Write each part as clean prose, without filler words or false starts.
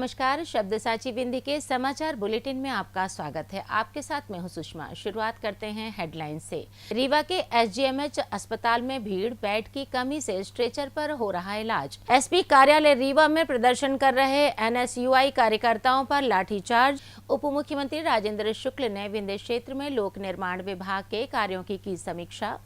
नमस्कार। शब्द साची बिंदी के समाचार बुलेटिन में आपका स्वागत है। आपके साथ मैं हूं सुषमा। शुरुआत करते हैं हेडलाइन से। रीवा के एसजीएमएच अस्पताल में भीड़, बेड की कमी से स्ट्रेचर पर हो रहा इलाज। एसपी कार्यालय रीवा में प्रदर्शन कर रहे एनएसयूआई कार्यकर्ताओं पर लाठीचार्ज। उप मुख्यमंत्री राजेंद्र शुक्ल ने विंध्य क्षेत्र में लोक निर्माण विभाग के कार्यों की समीक्षा।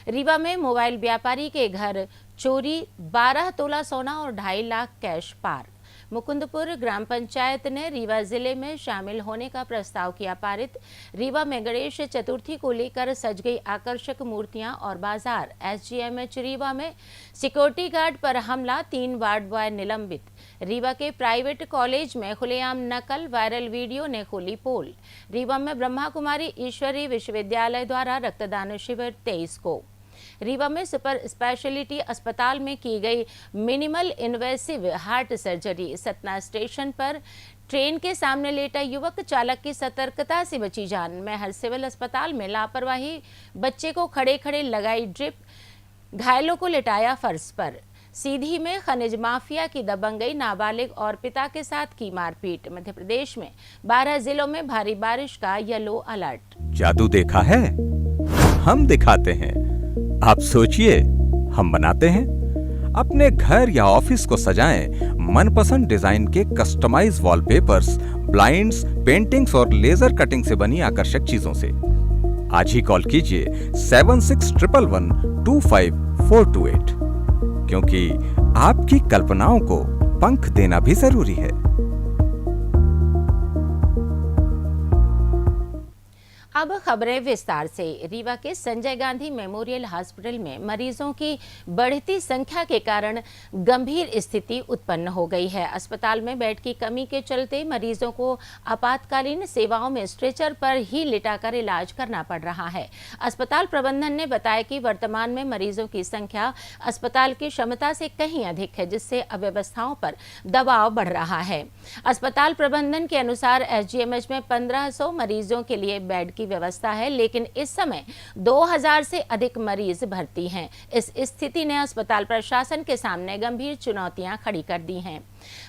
रीवा में मोबाइल व्यापारी के घर चोरी, 12 तोला सोना और 2.5 लाख कैश पार। मुकुंदपुर ग्राम पंचायत ने रीवा जिले में शामिल होने का प्रस्ताव किया पारित। रीवा में गणेश चतुर्थी को लेकर सज गई आकर्षक मूर्तियां और बाजार। एसजीएमएच रीवा में सिक्योरिटी गार्ड पर हमला, 3 वार्ड बॉय निलंबित। रीवा के प्राइवेट कॉलेज में खुलेआम नकल, वायरल वीडियो ने खोली पोल। रीवा में ब्रह्मा कुमारी ईश्वरी विश्वविद्यालय द्वारा रक्तदान शिविर 23 को। रीवा में सुपर स्पेशलिटी अस्पताल में की गई minimal invasive heart surgery. Satna station पर ट्रेन के सामने लेटा युवक, चालक की सतर्कता से बची जान। मेहर सिविल अस्पताल में लापरवाही, बच्चे को खड़े खड़े लगाई ड्रिप, घायलों को लेटाया फर्श पर। सीधी में खनिज माफिया की दबंगई, नाबालिग और पिता के साथ की मारपीट। मध्य प्रदेश में 12 जिलों में भारी बारिश का येलो अलर्ट। जादू देखा है, हम दिखाते हैं। आप सोचिए, हम बनाते हैं। अपने घर या ऑफिस को सजाएं मनपसंद डिजाइन के कस्टमाइज वॉलपेपर्स, ब्लाइंड्स, पेंटिंग्स और लेजर कटिंग से बनी आकर्षक चीजों से। आज ही कॉल कीजिए 7611125428, क्योंकि आपकी कल्पनाओं को पंख देना भी जरूरी है। अब खबरें विस्तार से। रीवा के संजय गांधी मेमोरियल हॉस्पिटल में मरीजों की बढ़ती संख्या के कारण गंभीर स्थिति उत्पन्न हो गई है। अस्पताल में बेड की कमी के चलते मरीजों को आपातकालीन सेवाओं में स्ट्रेचर पर ही लिटाकर इलाज करना पड़ रहा है। अस्पताल प्रबंधन ने बताया कि वर्तमान में मरीजों की संख्या अस्पताल की क्षमता से कहीं अधिक है, जिससे अव्यवस्थाओं पर दबाव बढ़ रहा है। अस्पताल प्रबंधन के अनुसार एसजीएमएच में 1500 मरीजों के लिए बेड की व्यवस्था है, लेकिन इस समय 2000 से अधिक मरीज भर्ती हैं। इस स्थिति ने अस्पताल प्रशासन के सामने गंभीर चुनौतियां खड़ी कर दी हैं।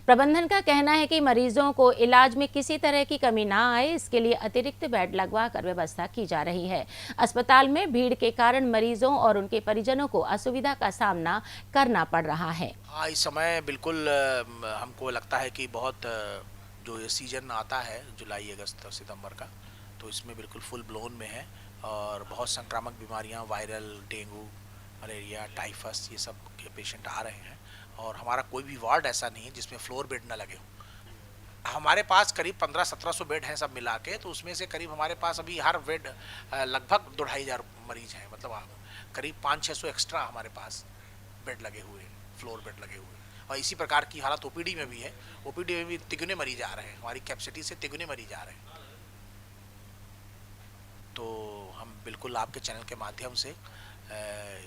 प्रबंधन का कहना है कि मरीजों को इलाज में किसी तरह की कमी ना आए, इसके लिए अतिरिक्त बेड लगवा कर व्यवस्था की जा रही है। अस्पताल में भीड़ के कारण मरीजों और उनके परिजनों को असुविधा का सामना करना पड़ रहा है। इस समय बिल्कुल हमको लगता है कि बहुत जो ये सीजन आता है जुलाई, अगस्त और सितंबर का, तो इसमें बिल्कुल फुल ब्लोन में है और बहुत संक्रामक बीमारियां, वायरल, डेंगू, मलेरिया, टाइफस, ये सब के पेशेंट आ रहे हैं। और हमारा कोई भी वार्ड ऐसा नहीं है जिसमें फ्लोर बेड ना लगे हो। हमारे पास करीब 1500-1700 बेड हैं सब मिला के, तो उसमें से करीब हमारे पास अभी हर बेड लगभग 2-2,500 मरीज हैं। मतलब करीब 500-600 एक्स्ट्रा हमारे पास बेड लगे हुए हैं, फ्लोर बेड लगे हुए हैं। और इसी प्रकार की हालत ओपीडी में भी है। ओपीडी में भी तिगुने मरीज आ रहे हैं, हमारी कैपेसिटी से तिगुने मरीज आ रहे हैं। तो हम बिल्कुल आपके चैनल के माध्यम से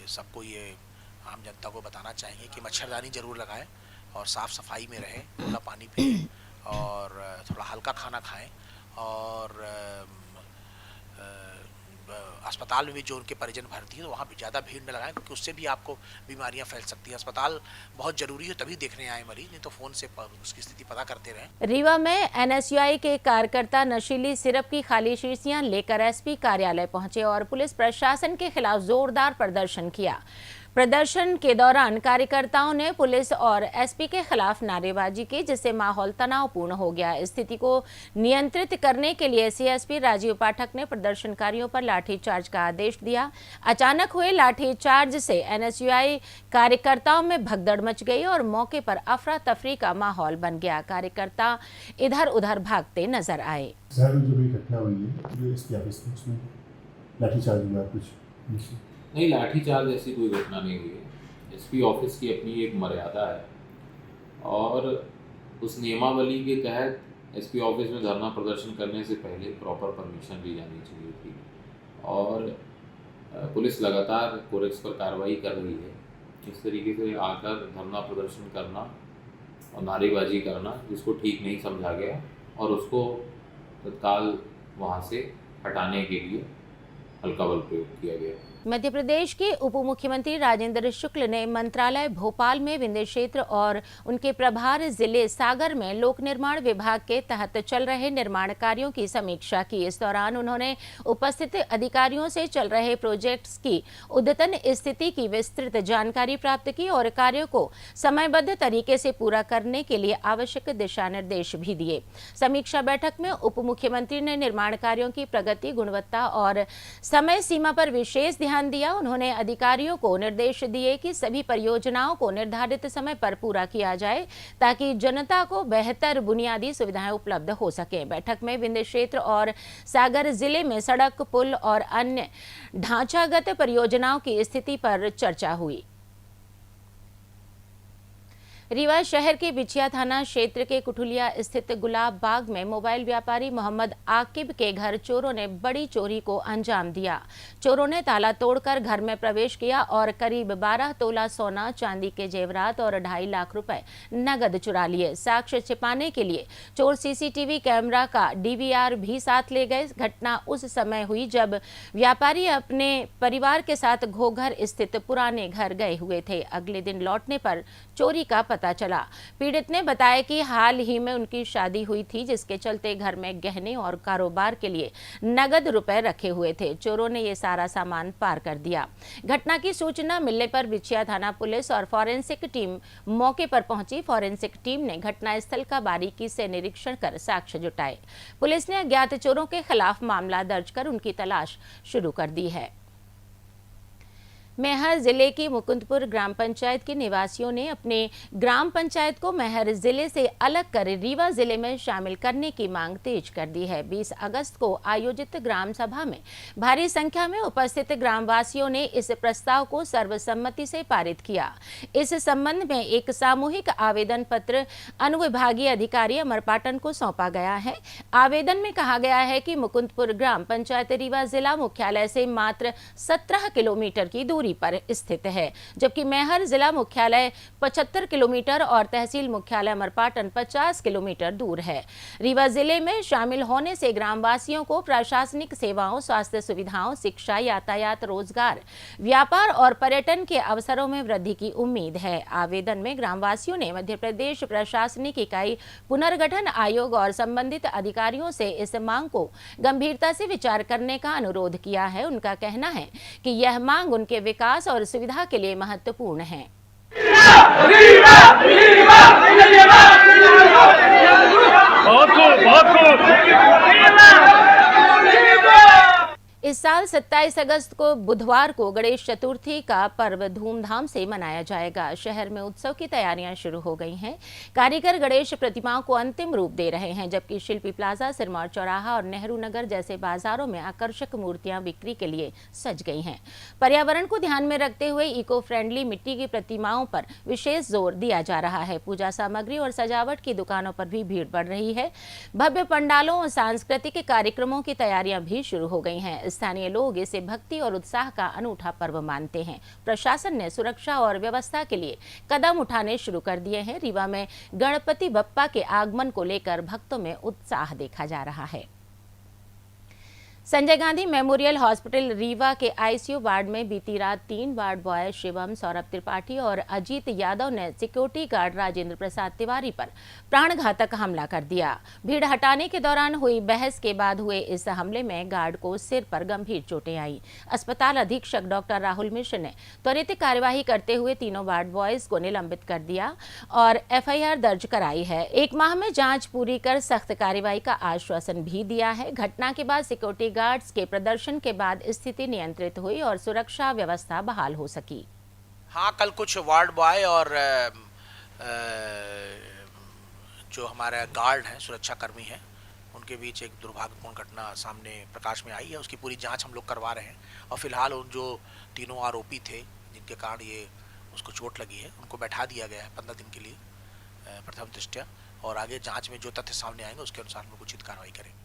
सबको ये आम जनता को बताना चाहेंगे कि मच्छरदानी ज़रूर लगाएं और साफ़ सफाई में रहें, खुला पानी पिएं और थोड़ा हल्का खाना खाएं। और अस्पताल में भी जो उनके परिजन भर्ती हैं तो वहाँ भी ज़्यादा भीड़ न लगाएं, क्योंकि उससे भी आपको बीमारियां फैल सकती हैं। अस्पताल बहुत ज़रूरी है, तभी देखने आए मरीज, नहीं तो फ़ोन से उसकी स्थिति पता करते रहें। रीवा में एनएसयूआई के कार्यकर्ता नशीली सिरप की खाली शीशियां लेकर एसपी कार्यालय पहुंचे और पुलिस प्रशासन के खिलाफ जोरदार प्रदर्शन किया। प्रदर्शन के दौरान कार्यकर्ताओं ने पुलिस और एसपी के खिलाफ नारेबाजी की, जिससे माहौल तनावपूर्ण हो गया। स्थिति को नियंत्रित करने के लिए सीएसपी राजीव पाठक ने प्रदर्शनकारियों पर लाठीचार्ज का आदेश दिया। अचानक हुए लाठीचार्ज से एनएसयूआई कार्यकर्ताओं में भगदड़ मच गई और मौके पर अफरा तफरी का माहौल बन गया। कार्यकर्ता इधर उधर भागते नजर आए। नहीं, लाठीचार्ज ऐसी कोई घटना नहीं हुई है। एसपी ऑफिस की अपनी एक मर्यादा है और उस नियमावली के तहत एसपी ऑफिस में धरना प्रदर्शन करने से पहले प्रॉपर परमिशन ली जानी चाहिए थी। और पुलिस लगातार कोरेक्स पर कार्रवाई कर रही है। इस तरीके से आकर धरना प्रदर्शन करना और नारेबाजी करना, जिसको ठीक नहीं समझा गया, और उसको तत्काल वहाँ से हटाने के लिए हल्का बल प्रयोग किया गया। मध्य प्रदेश के उप मुख्यमंत्री राजेंद्र शुक्ल ने मंत्रालय भोपाल में विंध्य क्षेत्र और उनके प्रभार जिले सागर में लोक निर्माण विभाग के तहत चल रहे निर्माण कार्यों की समीक्षा की। इस दौरान उन्होंने उपस्थित अधिकारियों से चल रहे प्रोजेक्ट्स की उद्यतन स्थिति की विस्तृत जानकारी प्राप्त की और कार्यों को समयबद्ध तरीके से पूरा करने के लिए आवश्यक दिशा निर्देश भी दिए। समीक्षा बैठक में उप मुख्यमंत्री ने निर्माण कार्यों की प्रगति, गुणवत्ता और समय सीमा पर विशेष ध्यान दिया। उन्होंने अधिकारियों को निर्देश दिए कि सभी परियोजनाओं को निर्धारित समय पर पूरा किया जाए ताकि जनता को बेहतर बुनियादी सुविधाएं उपलब्ध हो सके। बैठक में विंध्य क्षेत्र और सागर जिले में सड़क, पुल और अन्य ढांचागत परियोजनाओं की स्थिति पर चर्चा हुई। रीवा शहर के बिछिया थाना क्षेत्र के कुठुलिया स्थित गुलाब बाग में मोबाइल व्यापारी मोहम्मद आकिब के घर चोरों ने बड़ी चोरी को अंजाम दिया। चोरों ने ताला तोड़कर घर में प्रवेश किया और करीब 12 तोला सोना, चांदी के जेवरात और 2.5 लाख रुपए नगद चुरा लिए। साक्ष्य छिपाने के लिए चोर सीसीटीवी कैमरा का डीवीआर भी साथ ले गए। घटना उस समय हुई जब व्यापारी अपने परिवार के साथ घोघर स्थित पुराने घर गए हुए थे। अगले दिन लौटने पर चोरी का पता चला। पीड़ित ने बताया कि हाल ही में उनकी शादी हुई थी, जिसके चलते घर में गहने और कारोबार के लिए नगद रुपए रखे हुए थे। चोरों ने ये सारा सामान पार कर दिया। घटना की सूचना मिलने पर बिछिया थाना पुलिस और फॉरेंसिक टीम मौके पर पहुंची। फॉरेंसिक टीम ने घटनास्थल का बारीकी से निरीक्षण कर साक्ष्य जुटाए। पुलिस ने अज्ञात चोरों के खिलाफ मामला दर्ज कर उनकी तलाश शुरू कर दी है। मैहर जिले की मुकुंदपुर ग्राम पंचायत के निवासियों ने अपने ग्राम पंचायत को मैहर जिले से अलग कर रीवा जिले में शामिल करने की मांग तेज कर दी है। 20 अगस्त को आयोजित ग्राम सभा में भारी संख्या में उपस्थित ग्रामवासियों ने इस प्रस्ताव को सर्वसम्मति से पारित किया। इस संबंध में एक सामूहिक आवेदन पत्र अनुविभागीय अधिकारी अमरपाटन को सौंपा गया है। आवेदन में कहा गया है कि मुकुंदपुर ग्राम पंचायत रीवा जिला मुख्यालय से मात्र 17 किलोमीटर की दूरी पर स्थित है, जबकि मैहर जिला मुख्यालय 75 किलोमीटर और तहसील मुख्यालय अमरपाटन 50 किलोमीटर दूर है। रीवा जिले में शामिल होने से ग्रामवासियों को प्रशासनिक सेवाओं, स्वास्थ्य सुविधाओं, शिक्षा, यातायात, रोजगार, व्यापार और पर्यटन के अवसरों में वृद्धि की उम्मीद है। आवेदन में ग्रामवासियों ने मध्य प्रदेश प्रशासनिक इकाई पुनर्गठन आयोग और संबंधित अधिकारियों से इस मांग को गंभीरता से विचार करने का अनुरोध किया है। उनका कहना है कि यह मांग उनके विकास और सुविधा के लिए महत्वपूर्ण है। इस साल 27 अगस्त को बुधवार को गणेश चतुर्थी का पर्व धूमधाम से मनाया जाएगा। शहर में उत्सव की तैयारियां शुरू हो गई हैं। कारीगर गणेश प्रतिमाओं को अंतिम रूप दे रहे हैं, जबकि शिल्पी प्लाजा, सिरमौर चौराहा और नेहरू नगर जैसे बाजारों में आकर्षक मूर्तियां बिक्री के लिए सज गई हैं। पर्यावरण को ध्यान में रखते हुए इको फ्रेंडली मिट्टी की प्रतिमाओं पर विशेष जोर दिया जा रहा है। पूजा सामग्री और सजावट की दुकानों पर भी भीड़ बढ़ रही है। भव्य पंडालों और सांस्कृतिक कार्यक्रमों की तैयारियां भी शुरू हो गई हैं। स्थानीय लोग इसे भक्ति और उत्साह का अनूठा पर्व मानते हैं। प्रशासन ने सुरक्षा और व्यवस्था के लिए कदम उठाने शुरू कर दिए हैं। रीवा में गणपति बप्पा के आगमन को लेकर भक्तों में उत्साह देखा जा रहा है। संजय गांधी मेमोरियल हॉस्पिटल रीवा के आईसीयू वार्ड में बीती रात 3 वार्ड बॉय शिवम, सौरभ त्रिपाठी और अजीत यादव ने सिक्योरिटी गार्ड राजेंद्र प्रसाद तिवारी पर प्राणघातक हमला कर दिया। भीड़ हटाने के दौरान हुई बहस के बाद हुए इस हमले में गार्ड को सिर पर गंभीर चोटें आई। अस्पताल अधीक्षक डॉक्टर राहुल मिश्र ने त्वरित कार्यवाही करते हुए तीनों वार्ड बॉयज को निलंबित कर दिया और एफआईआर दर्ज कराई है। 1 माह में जांच पूरी कर सख्त कार्रवाई का आश्वासन भी दिया है। घटना के बाद सिक्योरिटी गार्ड्स के प्रदर्शन के बाद स्थिति नियंत्रित हुई और सुरक्षा व्यवस्था बहाल हो सकी। हाँ, कल कुछ वार्ड बॉय और जो हमारे गार्ड हैं, सुरक्षा कर्मी हैं, उनके बीच एक दुर्भाग्यपूर्ण घटना सामने प्रकाश में आई है। उसकी पूरी जांच हम लोग करवा रहे हैं और फिलहाल उन जो तीनों आरोपी थे जिनके कारण ये उसको चोट लगी है, उनको बैठा दिया गया है 15 दिन के लिए प्रथम दृष्टया, और आगे जांच में जो तथ्य सामने आएंगे उसके अनुसार हम लोग उचित कार्रवाई करेंगे।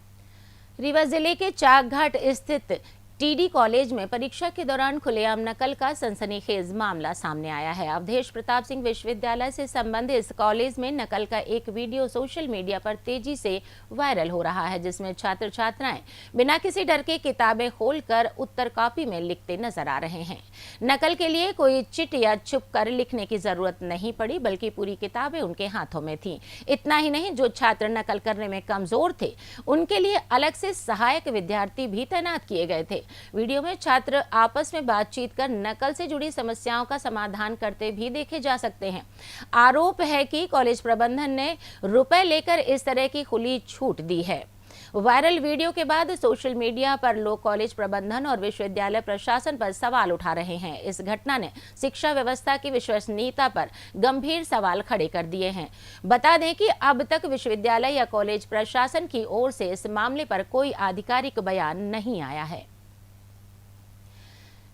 रीवा जिले के चाकघाट स्थित टीडी कॉलेज में परीक्षा के दौरान खुलेआम नकल का सनसनीखेज मामला सामने आया है। अवधेश प्रताप सिंह विश्वविद्यालय से संबंधित इस कॉलेज में नकल का एक वीडियो सोशल मीडिया पर तेजी से वायरल हो रहा है, जिसमें छात्र छात्राएं बिना किसी डर के किताबें खोलकर उत्तर कॉपी में लिखते नजर आ रहे हैं। नकल के लिए कोई चिट या छुप कर लिखने की जरूरत नहीं पड़ी, बल्कि पूरी किताबें उनके हाथों में थी। इतना ही नहीं, जो छात्र नकल करने में कमजोर थे उनके लिए अलग से सहायक विद्यार्थी भी तैनात किए गए थे। वीडियो में छात्र आपस में बातचीत कर नकल से जुड़ी समस्याओं का समाधान करते भी देखे जा सकते हैं। आरोप है कि कॉलेज प्रबंधन ने रुपए लेकर इस तरह की खुली छूट दी है। वायरल वीडियो के बाद सोशल मीडिया पर लोग कॉलेज प्रबंधन और विश्वविद्यालय प्रशासन पर सवाल उठा रहे हैं। इस घटना ने शिक्षा व्यवस्था की विश्वसनीयता पर गंभीर सवाल खड़े कर दिए हैं। बता दें कि अब तक विश्वविद्यालय या कॉलेज प्रशासन की ओर से इस मामले पर कोई आधिकारिक बयान नहीं आया है।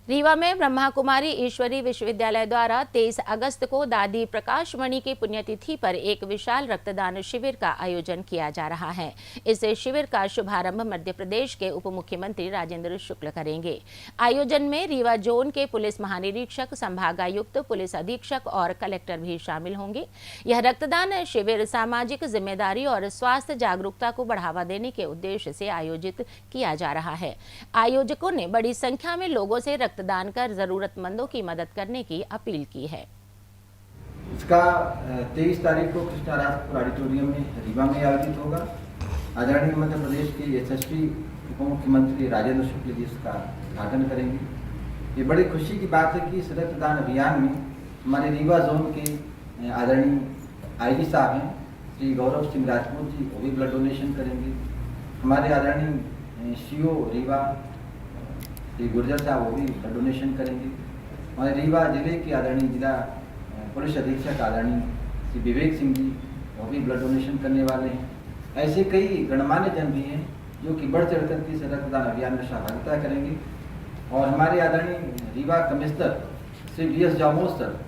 रीवा में ब्रह्मा कुमारी ईश्वरी विश्वविद्यालय द्वारा 23 अगस्त को दादी प्रकाशमणि की पुण्यतिथि पर एक विशाल रक्तदान शिविर का आयोजन किया जा रहा है। इस शिविर का शुभारंभ मध्य प्रदेश के उप मुख्यमंत्री राजेंद्र शुक्ल करेंगे। आयोजन में रीवा जोन के पुलिस महानिरीक्षक, संभागायुक्त, पुलिस अधीक्षक और कलेक्टर भी शामिल होंगे। यह रक्तदान शिविर सामाजिक जिम्मेदारी और स्वास्थ्य जागरूकता को बढ़ावा देने के उद्देश्य से आयोजित किया जा रहा है। आयोजकों ने बड़ी संख्या में लोगों से रक्तदान कर जरूरतमंदों की मदद करने की अपील की है। इसका 23 तारीख को कृष्णा राजपुर ऑडिटोरियम में रीवा में आयोजित होगा। आदरणीय मध्य प्रदेश के यशस्वी उप मुख्यमंत्री राजेंद्र शुक्ल जी इसका उद्घाटन करेंगे। ये बड़ी खुशी की बात है कि इस रक्तदान अभियान में हमारे रीवा जोन के आदरणीय आईजी साहब हैं श्री गौरव सिंह राजपूत जी, वो भी ब्लड डोनेशन करेंगे। हमारे आदरणीय सीओ रीवा श्री गुर्जर साहब, वो भी ब्लड डोनेशन करेंगे। हमारे रीवा जिले के आदरणीय जिला पुलिस अधीक्षक आदरणीय श्री विवेक सिंह जी, वो भी ब्लड डोनेशन करने वाले हैं। ऐसे कई गणमान्य जन भी हैं जो कि बढ़ चढ़ कर इस रक्तदान अभियान में सहभागिता करेंगे। और हमारे आदरणीय Rewa commissioner Shri BS Jamod sir,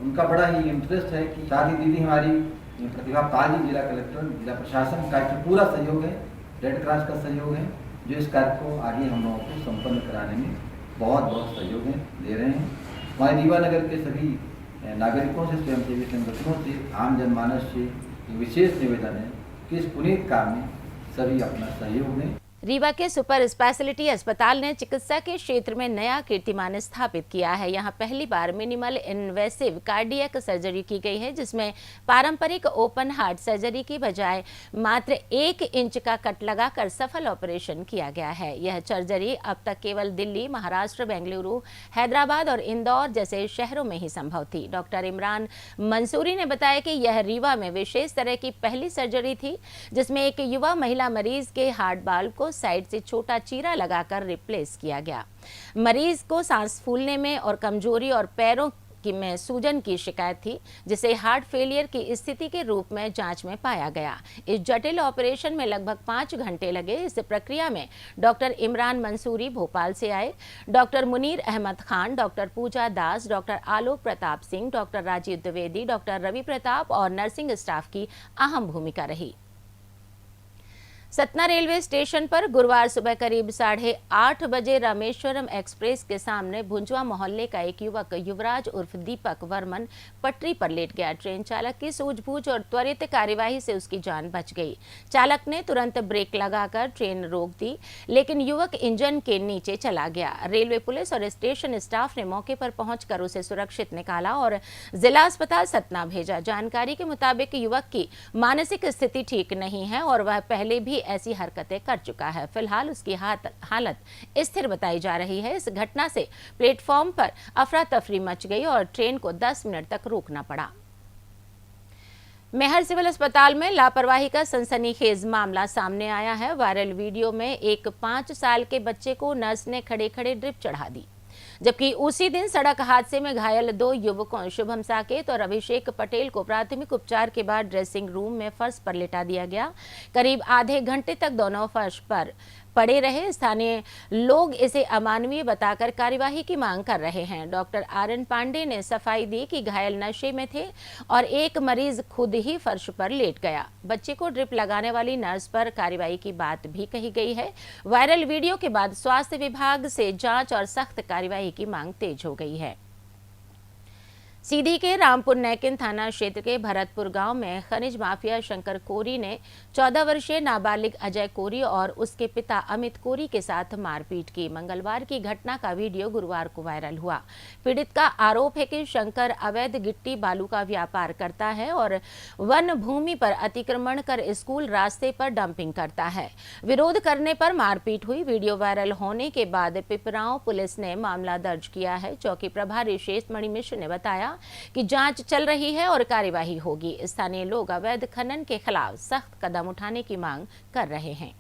उनका बड़ा ही इंटरेस्ट है कि साथ ही दीदी हमारी प्रतिभा पाल जी, जिला कलेक्टर, जिला प्रशासन का पूरा सहयोग है, रेड क्रॉस का सहयोग है, जो इस कार्य को आगे हम लोगों को संपन्न कराने में बहुत सहयोग दे रहे हैं। हमारे रीवा नगर के सभी नागरिकों से, स्वयंसेवी संगठनों से, आम जनमानस से विशेष निवेदन है कि इस पुनीत काम में सभी अपना सहयोग दें। रीवा के सुपर स्पेशलिटी अस्पताल ने चिकित्सा के क्षेत्र में नया कीर्तिमान स्थापित किया है। यहां पहली बार मिनिमल इन्वेसिव कार्डियक सर्जरी की गई है, जिसमें पारंपरिक ओपन हार्ट सर्जरी की बजाय मात्र 1 इंच का कट लगाकर सफल ऑपरेशन किया गया है। यह सर्जरी अब तक केवल दिल्ली, महाराष्ट्र, बेंगलुरु, हैदराबाद और इंदौर जैसे शहरों में ही संभव थी। डॉक्टर इमरान मंसूरी ने बताया कि यह रीवा में विशेष तरह की पहली सर्जरी थी, जिसमें एक युवा महिला मरीज के हार्ट बाल्ब को साइड से छोटा चीरा लगाकर रिप्लेस किया गया। मरीज को सांस फूलने में और कमजोरी और पैरों में सूजन की शिकायत थी, जिसे हार्ट फेलियर की स्थिति के रूप में जांच में पाया गया। इस जटिल ऑपरेशन में लगभग 5 घंटे लगे। इस प्रक्रिया में डॉक्टर इमरान मंसूरी भोपाल से आए, डॉक्टर मुनीर अहमद खान, डॉक्टर पूजा दास, डॉक्टर आलोक प्रताप सिंह, डॉक्टर राजीव द्विवेदी, डॉक्टर रवि प्रताप और नर्सिंग स्टाफ की अहम भूमिका रही। सतना रेलवे स्टेशन पर गुरुवार सुबह करीब 8:30 बजे रामेश्वरम एक्सप्रेस के सामने भुंजवा मोहल्ले का एक युवक युवराज उर्फ दीपक वर्मन पटरी पर लेट गया। ट्रेन चालक की सूझबूझ और त्वरित कार्यवाही से उसकी जान बच गई। चालक ने तुरंत ब्रेक लगाकर ट्रेन रोक दी, लेकिन युवक इंजन के नीचे चला गया। रेलवे पुलिस और स्टेशन स्टाफ ने मौके पर पहुंचकर उसे सुरक्षित निकाला और जिला अस्पताल सतना भेजा। जानकारी के मुताबिक युवक की मानसिक स्थिति ठीक नहीं है और वह पहले भी ऐसी हरकतें कर चुका है। फिलहाल उसकी हालत स्थिर बताई जा रही है। इस घटना से प्लेटफॉर्म पर अफरा तफरी मच गई और ट्रेन को 10 मिनट तक रोकना पड़ा। मेहर सिविल अस्पताल में लापरवाही का सनसनीखेज मामला सामने आया है। वायरल वीडियो में एक 5 साल के बच्चे को नर्स ने खड़े खड़े ड्रिप चढ़ा दी, जबकि उसी दिन सड़क हादसे में घायल 2 युवकों शुभम साकेत और अभिषेक पटेल को प्राथमिक उपचार के बाद ड्रेसिंग रूम में फर्श पर लेटा दिया गया। करीब आधे घंटे तक दोनों फर्श पर पड़े रहे। स्थानीय लोग इसे अमानवीय बताकर कार्यवाही की मांग कर रहे हैं। डॉक्टर आरएन पांडे ने सफाई दी कि घायल नशे में थे और एक मरीज खुद ही फर्श पर लेट गया। बच्चे को ड्रिप लगाने वाली नर्स पर कार्रवाई की बात भी कही गई है। वायरल वीडियो के बाद स्वास्थ्य विभाग से जांच और सख्त कार्रवाई की मांग तेज हो गई है। सीधी के रामपुर नैकिन थाना क्षेत्र के भरतपुर गांव में खनिज माफिया शंकर कोरी ने 14 वर्षीय नाबालिग अजय कोरी और उसके पिता अमित कोरी के साथ मारपीट की। मंगलवार की घटना का वीडियो गुरुवार को वायरल हुआ। पीड़ित का आरोप है कि शंकर अवैध गिट्टी बालू का व्यापार करता है और वन भूमि पर अतिक्रमण कर स्कूल रास्ते पर डंपिंग करता है। विरोध करने पर मारपीट हुई। वीडियो वायरल होने के बाद पिपरांव पुलिस ने मामला दर्ज किया है। चौकी प्रभारी शेषमणि मिश्र ने बताया कि जांच चल रही है और कार्यवाही होगी। स्थानीय लोग अवैध खनन के खिलाफ सख्त कदम उठाने की मांग कर रहे हैं।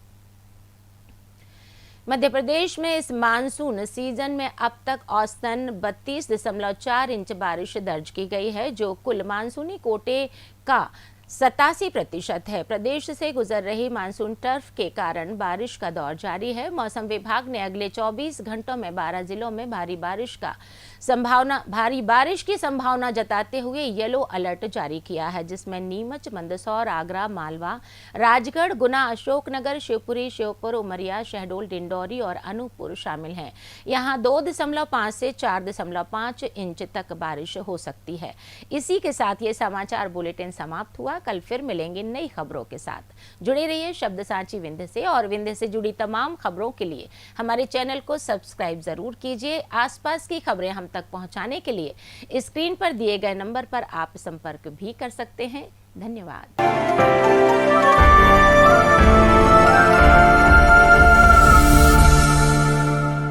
मध्य प्रदेश में इस मानसून सीजन में अब तक औसतन 32.4 इंच बारिश दर्ज की गई है, जो कुल मानसूनी कोटे का 87% है। प्रदेश से गुजर रही मानसून टर्फ के कारण बारिश का दौर जारी है। मौसम विभाग ने अगले 24 घंटों में 12 जिलों में भारी बारिश की संभावना जताते हुए येलो अलर्ट जारी किया है, जिसमें नीमच, मंदसौर, आगरा, मालवा, राजगढ़, गुना, अशोकनगर, शिवपुरी, श्योपुर, उमरिया, शहडोल, डिंडौरी और अनूपपुर शामिल हैं। यहाँ 2.5 से 4.5 इंच तक बारिश हो सकती है। इसी के साथ ये समाचार बुलेटिन समाप्त हुआ। कल फिर मिलेंगे नई खबरों के साथ। जुड़े रहिए शब्द सांची विंध्य से, और विंध्य से जुड़ी तमाम खबरों के लिए हमारे चैनल को सब्सक्राइब जरूर कीजिए। आसपास की खबरें हम तक पहुंचाने के लिए स्क्रीन पर दिए गए नंबर पर आप संपर्क भी कर सकते हैं। धन्यवाद।